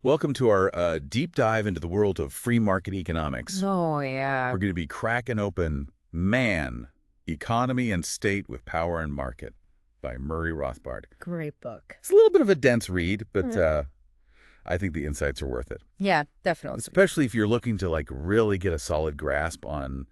Welcome to our deep dive into the world of free market economics. Oh, yeah. We're going to be cracking open Man, Economy and State with Power and Market by Murray Rothbard. Great book. It's a little bit of a dense read, but Mhm. I think the insights are worth it. Yeah, definitely. Especially if you're looking to really get a solid grasp on,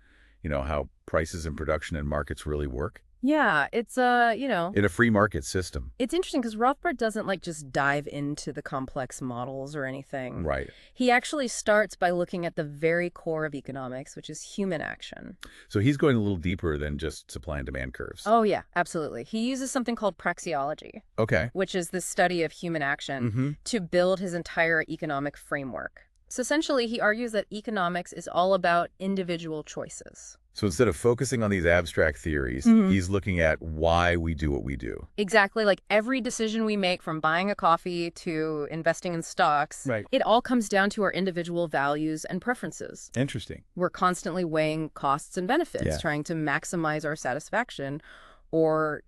how prices and production and markets really work Yeah, it's in a free market system. it's interesting because Rothbard doesn't just dive into the complex models or anything. Right. He actually starts by looking at the very core of economics, which is human action. So he's going a little deeper than just supply and demand curves. Oh, yeah, absolutely. He uses something called praxeology, Okay. which is the study of human action, Mm-hmm. to build his entire economic framework. So essentially, he argues that economics is all about individual choices. So instead of focusing on these abstract theories, Mhm. he's looking at why we do what we do. Exactly, like every decision we make, from buying a coffee to investing in stocks, Right. it all comes down to our individual values and preferences. Interesting. We're constantly weighing costs and benefits, Yeah. trying to maximize our satisfaction or,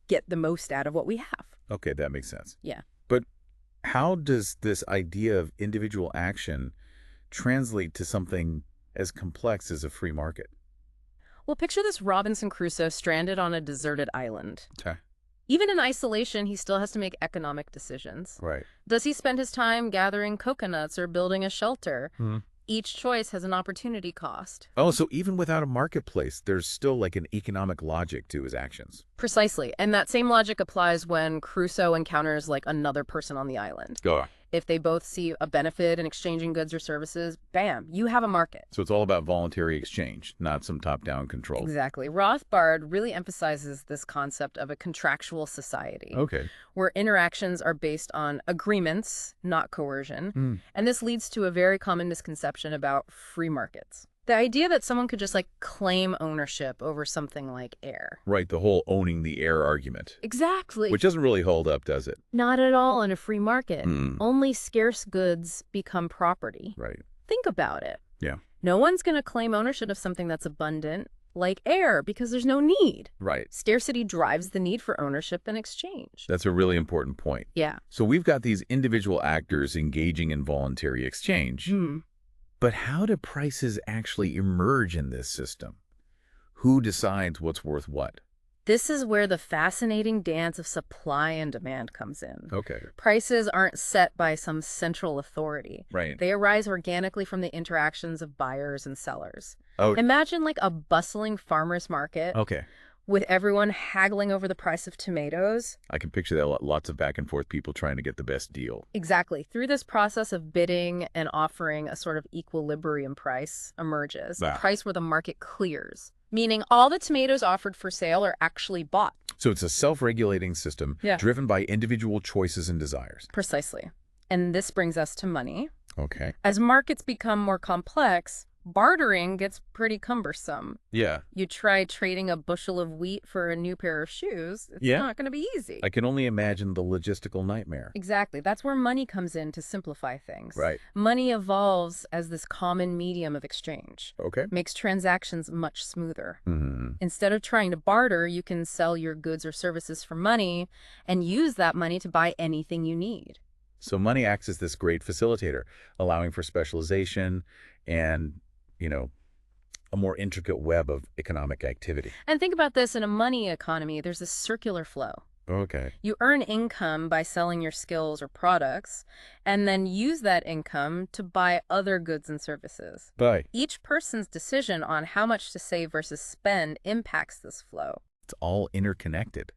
get the most out of what we have. Okay, that makes sense. Yeah. But how does this idea of individual action translate to something as complex as a free market? Well, picture this Robinson Crusoe stranded on a deserted island. Okay. Even in isolation, he still has to make economic decisions. Right. Does he spend his time gathering coconuts or building a shelter? Hmm. Each choice has an opportunity cost. Oh, so even without a marketplace, there's still an economic logic to his actions. Precisely. And that same logic applies when Crusoe encounters another person on the island. Go on. If they both see a benefit in exchanging goods or services, bam, you have a market. So it's all about voluntary exchange, not some top-down control. Exactly. Rothbard really emphasizes this concept of a contractual society, Okay. where interactions are based on agreements, not coercion. Hmm. And this leads to a very common misconception about free markets. The idea that someone could just claim ownership over something like air. Right, the whole owning the air argument. Exactly. Which doesn't really hold up, does it? Not at all in a free market. Mm. Only scarce goods become property. Right. Think about it. Yeah. No one's going to claim ownership of something that's abundant, like air, because there's no need. Right. Scarcity drives the need for ownership and exchange. That's a really important point. Yeah. So we've got these individual actors engaging in voluntary exchange. But how do prices actually emerge in this system? Who decides what's worth what? This is where the fascinating dance of supply and demand comes in. Okay. Prices aren't set by some central authority. Right. They arise organically from the interactions of buyers and sellers. Oh, Imagine a bustling farmer's market okay. with everyone haggling over the price of tomatoes. I can picture that lots of back and forth people trying to get the best deal. Exactly. Through this process of bidding and offering, a sort of equilibrium price emerges, Wow. a price where the market clears, meaning all the tomatoes offered for sale are actually bought. So it's a self-regulating system Yeah. driven by individual choices and desires. Precisely. And this brings us to money. Okay. As markets become more complex, bartering gets pretty cumbersome. Yeah. You try trading a bushel of wheat for a new pair of shoes, it's Yeah. not going to be easy. I can only imagine the logistical nightmare. Exactly. That's where money comes in to simplify things. Right. Money evolves as this common medium of exchange. Okay. Makes transactions much smoother. Hmm. Instead of trying to barter, you can sell your goods or services for money and use that money to buy anything you need. So money acts as this great facilitator, allowing for specialization and, a more intricate web of economic activity. And think about this, in a money economy, there's this circular flow. Okay. You earn income by selling your skills or products, and then use that income to buy other goods and services. Bye. Each person's decision on how much to save versus spend impacts this flow. It's all interconnected.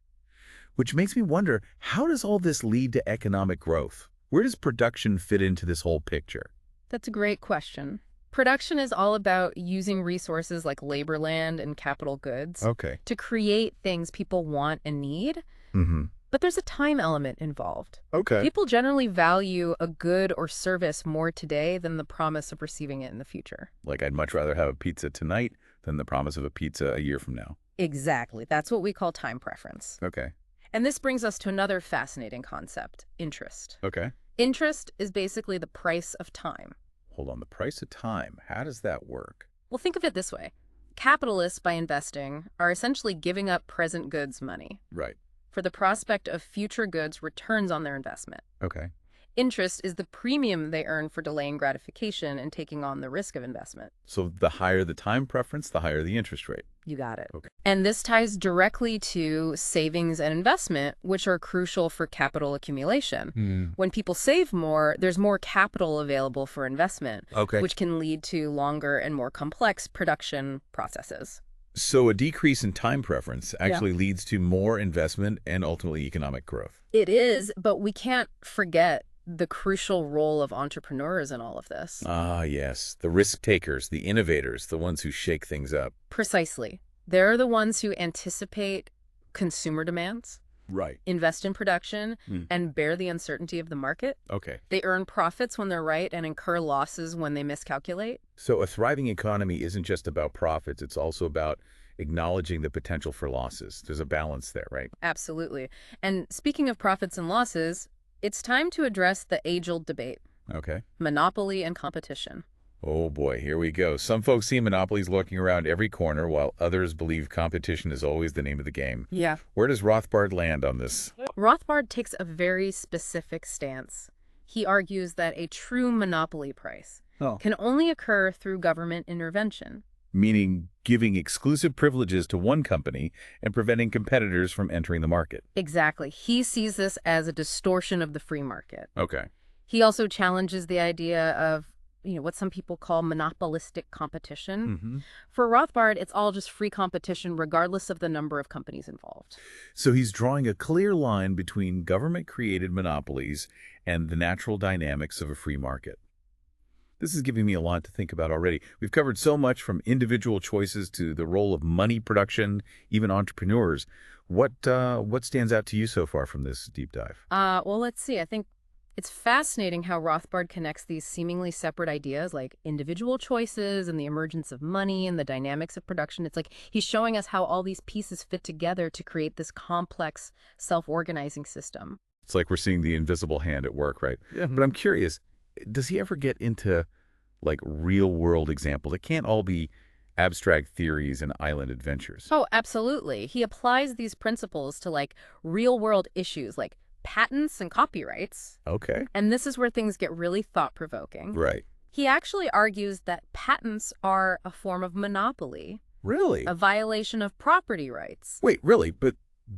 Which makes me wonder, how does all this lead to economic growth? Where does production fit into this whole picture? That's a great question. Production is all about using resources like labor, land, and capital goods Okay. to create things people want and need. Mm-hmm. But there's a time element involved. Okay. People generally value a good or service more today than the promise of receiving it in the future. Like I'd much rather have a pizza tonight than the promise of a pizza a year from now. Exactly. That's what we call time preference. Okay. And this brings us to another fascinating concept, interest. Okay. Interest is basically the price of time. Hold on, the price of time. How does that work? Well, think of it this way. Capitalists, by investing, are essentially giving up present goods money Right. for the prospect of future goods returns on their investment. Okay. Interest is the premium they earn for delaying gratification and taking on the risk of investment. So the higher the time preference, the higher the interest rate. You got it. Okay. And this ties directly to savings and investment, which are crucial for capital accumulation. When people save more, there's more capital available for investment, Okay. which can lead to longer and more complex production processes. So a decrease in time preference actually leads to more investment and ultimately economic growth. It is, but we can't forget the crucial role of entrepreneurs in all of this. Ah, yes. The risk takers, the innovators, the ones who shake things up. Precisely. They're the ones who anticipate consumer demands, Right. invest in production, and bear the uncertainty of the market. Okay. They earn profits when they're right and incur losses when they miscalculate. So a thriving economy isn't just about profits. It's also about acknowledging the potential for losses. There's a balance there, right? Absolutely. And speaking of profits and losses, it's time to address the age-old debate, Okay. monopoly and competition. Oh boy, here we go. Some folks see monopolies lurking around every corner, while others believe competition is always the name of the game. Yeah. Where does Rothbard land on this? Rothbard takes a very specific stance. He argues that a true monopoly price can only occur through government intervention. Meaning giving exclusive privileges to one company and preventing competitors from entering the market. Exactly. He sees this as a distortion of the free market. Okay. He also challenges the idea of, what some people call monopolistic competition. For Rothbard, it's all just free competition regardless of the number of companies involved. So he's drawing a clear line between government-created monopolies and the natural dynamics of a free market. This is giving me a lot to think about already. We've covered so much from individual choices to the role of money production, even entrepreneurs. What stands out to you so far from this deep dive? Well, let's see. I think it's fascinating how Rothbard connects these seemingly separate ideas like individual choices and the emergence of money and the dynamics of production. It's like he's showing us how all these pieces fit together to create this complex, self-organizing system. It's like we're seeing the invisible hand at work, right? Yeah. But I'm curious, does he ever get into like real-world examples? It can't all be abstract theories and island adventures. Oh, absolutely. He applies these principles to like real-world issues like patents and copyrights. Okay. And this is where things get really thought-provoking. Right. He actually argues that patents are a form of monopoly, Really? a violation of property rights. Wait, really? But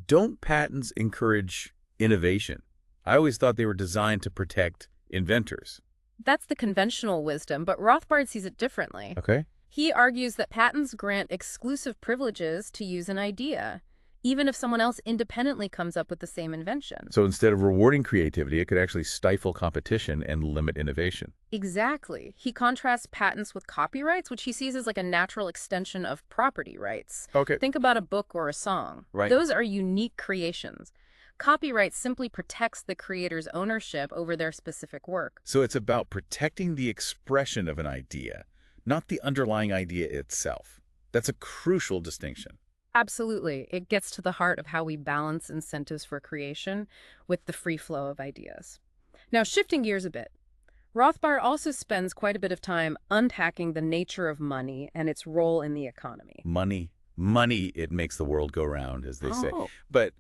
don't patents encourage innovation? I always thought they were designed to protect inventors. That's the conventional wisdom, but Rothbard sees it differently. Okay. He argues that patents grant exclusive privileges to use an idea, even if someone else independently comes up with the same invention. So instead of rewarding creativity, it could actually stifle competition and limit innovation. Exactly. He contrasts patents with copyrights, which he sees as like a natural extension of property rights. Okay. Think about a book or a song. Right. Those are unique creations. Copyright simply protects the creator's ownership over their specific work. So it's about protecting the expression of an idea, not the underlying idea itself. That's a crucial distinction. Absolutely. It gets to the heart of how we balance incentives for creation with the free flow of ideas. Now, shifting gears a bit, Rothbard also spends quite a bit of time unpacking the nature of money and its role in the economy. Money, it makes the world go round, as they say. Oh. But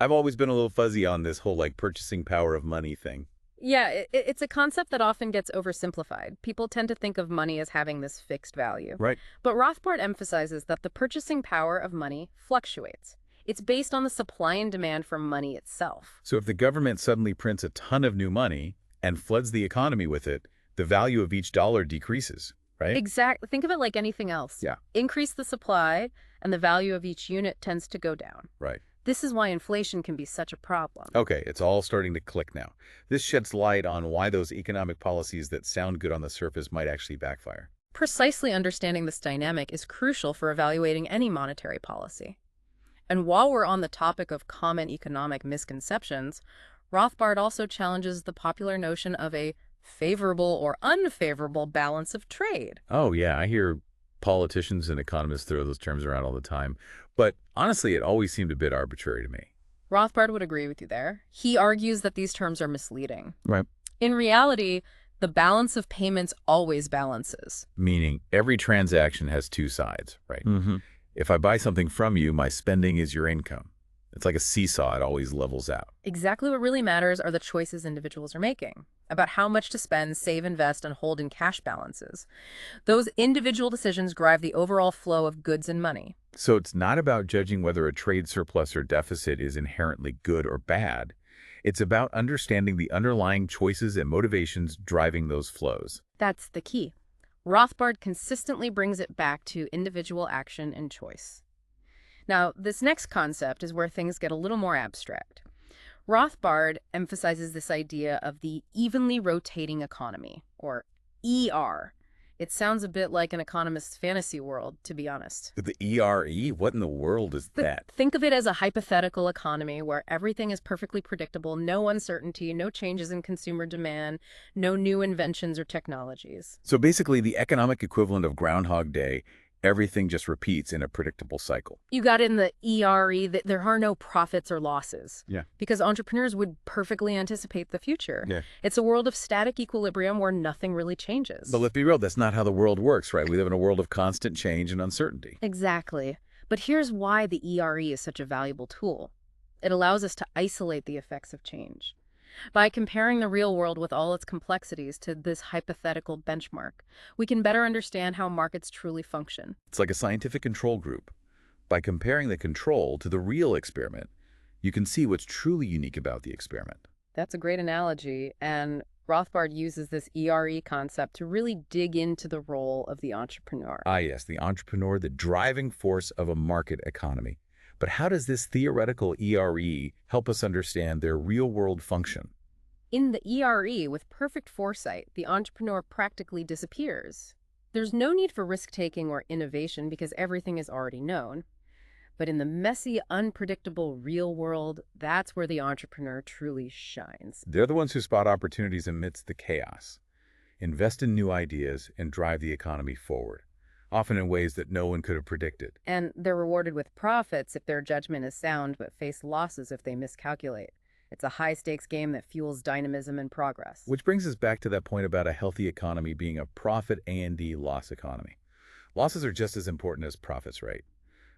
I've always been a little fuzzy on this whole like purchasing power of money thing. Yeah, it's a concept that often gets oversimplified. People tend to think of money as having this fixed value. Right. But Rothbard emphasizes that the purchasing power of money fluctuates. It's based on the supply and demand for money itself. So if the government suddenly prints a ton of new money and floods the economy with it, the value of each dollar decreases, right? Exactly. Think of it like anything else. Yeah. Increase the supply, and the value of each unit tends to go down. Right. This is why inflation can be such a problem. Okay, it's all starting to click now. This sheds light on why those economic policies that sound good on the surface might actually backfire. Precisely understanding this dynamic is crucial for evaluating any monetary policy. And while we're on the topic of common economic misconceptions, Rothbard also challenges the popular notion of a favorable or unfavorable balance of trade. Oh, yeah, I hear politicians and economists throw those terms around all the time. But honestly, it always seemed a bit arbitrary to me. Rothbard would agree with you there. He argues that these terms are misleading. Right. In reality, the balance of payments always balances. Meaning every transaction has two sides, right? Mm-hmm. If I buy something from you, my spending is your income. It's like a seesaw. It always levels out. Exactly what really matters are the choices individuals are making. about how much to spend, save, invest, and hold in cash balances. Those individual decisions drive the overall flow of goods and money. So it's not about judging whether a trade surplus or deficit is inherently good or bad. It's about understanding the underlying choices and motivations driving those flows. That's the key. Rothbard consistently brings it back to individual action and choice. Now, this next concept is where things get a little more abstract. Rothbard emphasizes this idea of the evenly rotating economy, or ER. It sounds a bit like an economist's fantasy world, to be honest. The ERE? What in the world is that? Think of it as a hypothetical economy where everything is perfectly predictable, no uncertainty, no changes in consumer demand, no new inventions or technologies. So basically the economic equivalent of Groundhog Day, everything just repeats in a predictable cycle. You got in the ERE that there are no profits or losses. Yeah. Because entrepreneurs would perfectly anticipate the future. Yeah. It's a world of static equilibrium where nothing really changes. But let's be real, that's not how the world works, right? We live in a world of constant change and uncertainty. Exactly. But here's why the ERE is such a valuable tool. It allows us to isolate the effects of change. By comparing the real world with all its complexities to this hypothetical benchmark, we can better understand how markets truly function. It's like a scientific control group. By comparing the control to the real experiment, you can see what's truly unique about the experiment. That's a great analogy, and Rothbard uses this ERE concept to really dig into the role of the entrepreneur. Ah, yes, the entrepreneur, the driving force of a market economy. But how does this theoretical ERE help us understand their real-world function? In the ERE, with perfect foresight, the entrepreneur practically disappears. There's no need for risk-taking or innovation because everything is already known. But in the messy, unpredictable real world, that's where the entrepreneur truly shines. They're the ones who spot opportunities amidst the chaos, invest in new ideas, and drive the economy forward, often in ways that no one could have predicted. And they're rewarded with profits if their judgment is sound, but face losses if they miscalculate. It's a high-stakes game that fuels dynamism and progress. Which brings us back to that point about a healthy economy being a profit and loss economy. Losses are just as important as profits, right?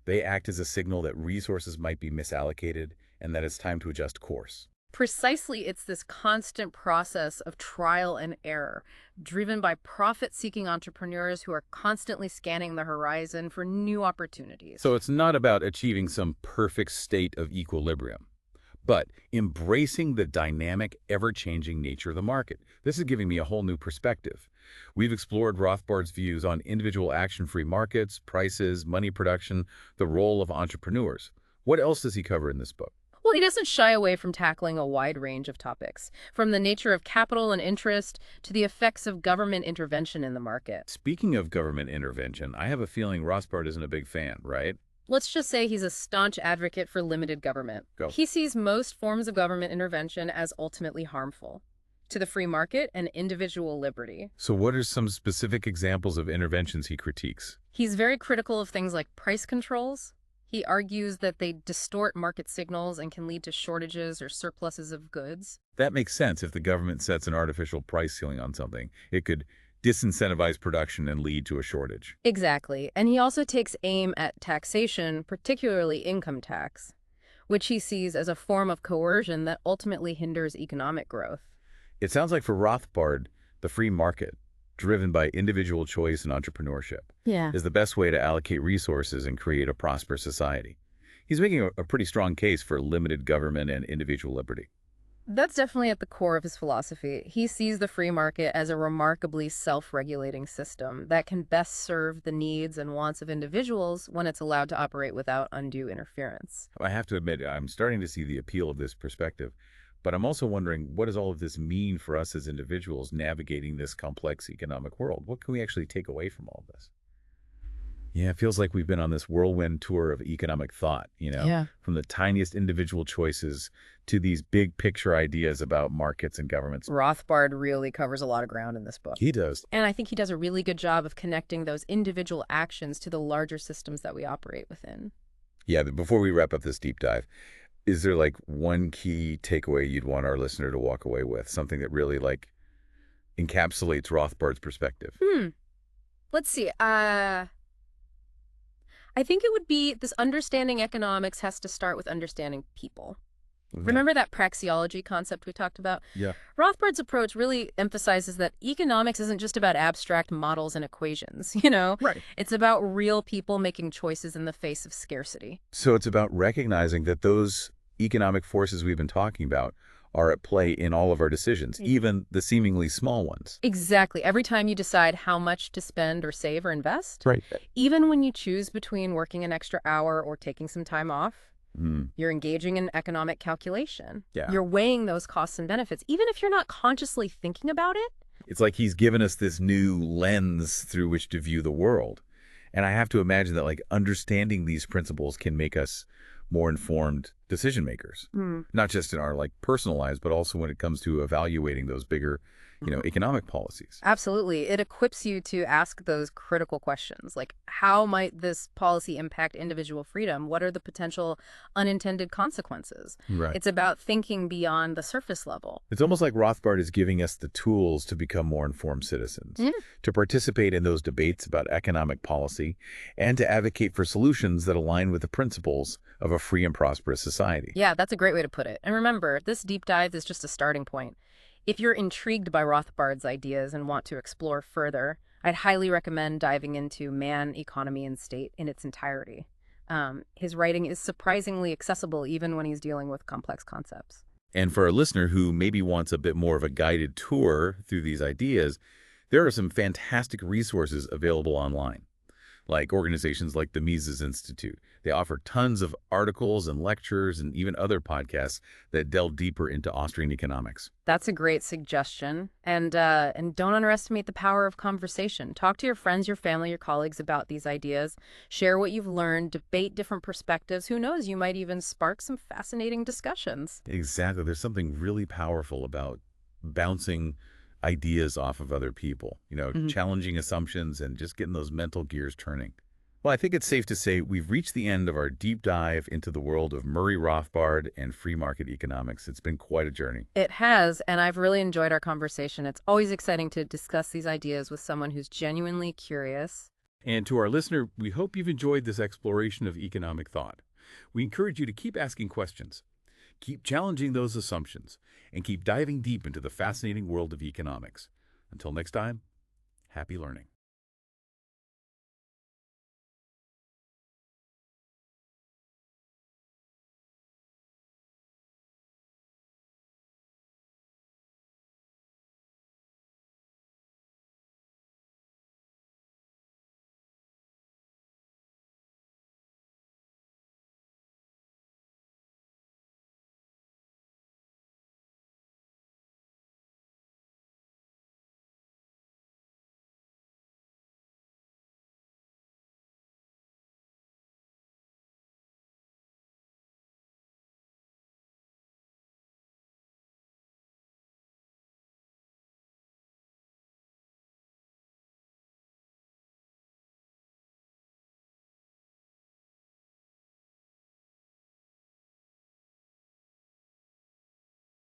They act as a signal that resources might be misallocated and that it's time to adjust course. Precisely, it's this constant process of trial and error, driven by profit-seeking entrepreneurs who are constantly scanning the horizon for new opportunities. So it's not about achieving some perfect state of equilibrium, but embracing the dynamic, ever-changing nature of the market. This is giving me a whole new perspective. We've explored Rothbard's views on individual action-free markets, prices, money production, the role of entrepreneurs. What else does he cover in this book? Well, he doesn't shy away from tackling a wide range of topics, from the nature of capital and interest to the effects of government intervention in the market. Speaking of government intervention, I have a feeling Rothbard isn't a big fan, right? Let's just say he's a staunch advocate for limited government. Go. He sees most forms of government intervention as ultimately harmful to the free market and individual liberty. So what are some specific examples of interventions he critiques? He's very critical of things like price controls. He argues that they distort market signals and can lead to shortages or surpluses of goods. That makes sense. If the government sets an artificial price ceiling on something, it could disincentivize production and lead to a shortage. Exactly. And he also takes aim at taxation, particularly income tax, which he sees as a form of coercion that ultimately hinders economic growth. It sounds like for Rothbard, the free market, driven by individual choice and entrepreneurship, is the best way to allocate resources and create a prosperous society. He's making a pretty strong case for limited government and individual liberty. That's definitely at the core of his philosophy. He sees the free market as a remarkably self-regulating system that can best serve the needs and wants of individuals when it's allowed to operate without undue interference. I have to admit, I'm starting to see the appeal of this perspective, but I'm also wondering, what does all of this mean for us as individuals navigating this complex economic world? What can we actually take away from all of this? Yeah, it feels like we've been on this whirlwind tour of economic thought, from the tiniest individual choices to these big picture ideas about markets and governments. Rothbard really covers a lot of ground in this book. He does. And I think he does a really good job of connecting those individual actions to the larger systems that we operate within. Yeah, but before we wrap up this deep dive, is there like one key takeaway you'd want our listener to walk away with? Something that really encapsulates Rothbard's perspective? Let's see. I think it would be this: understanding economics has to start with understanding people. Yeah. Remember that praxeology concept we talked about? Yeah. Rothbard's approach really emphasizes that economics isn't just about abstract models and equations, you know? Right. It's about real people making choices in the face of scarcity. So it's about recognizing that those economic forces we've been talking about are at play in all of our decisions, even the seemingly small ones. Exactly. Every time you decide how much to spend or save or invest, Right. even when you choose between working an extra hour or taking some time off, Mm, you're engaging in economic calculation. yeah. You're weighing those costs and benefits, even if you're not consciously thinking about it. It's like he's given us this new lens through which to view the world. And I have to imagine that like understanding these principles can make us more informed decision makers, not just in our like personal lives, but also when it comes to evaluating those bigger, economic policies. Absolutely. It equips you to ask those critical questions, like how might this policy impact individual freedom? What are the potential unintended consequences? Right. It's about thinking beyond the surface level. It's almost like Rothbard is giving us the tools to become more informed citizens, to participate in those debates about economic policy, and to advocate for solutions that align with the principles of a free and prosperous society. Yeah, that's a great way to put it. And remember, this deep dive is just a starting point. If you're intrigued by Rothbard's ideas and want to explore further, I'd highly recommend diving into Man, Economy, and State in its entirety. His writing is surprisingly accessible even when he's dealing with complex concepts. And for a listener who maybe wants a bit more of a guided tour through these ideas, there are some fantastic resources available online, like organizations like the Mises Institute. They offer tons of articles and lectures and even other podcasts that delve deeper into Austrian economics. That's a great suggestion. And don't underestimate the power of conversation. Talk to your friends, your family, your colleagues about these ideas. Share what you've learned, debate different perspectives. Who knows, you might even spark some fascinating discussions. Exactly. There's something really powerful about bouncing ideas off of other people, challenging assumptions and just getting those mental gears turning. Well, I think it's safe to say we've reached the end of our deep dive into the world of Murray Rothbard and free market economics. It's been quite a journey. It has, and I've really enjoyed our conversation. It's always exciting to discuss these ideas with someone who's genuinely curious. And to our listener, we hope you've enjoyed this exploration of economic thought. We encourage you to keep asking questions, keep challenging those assumptions, and keep diving deep into the fascinating world of economics. Until next time, happy learning.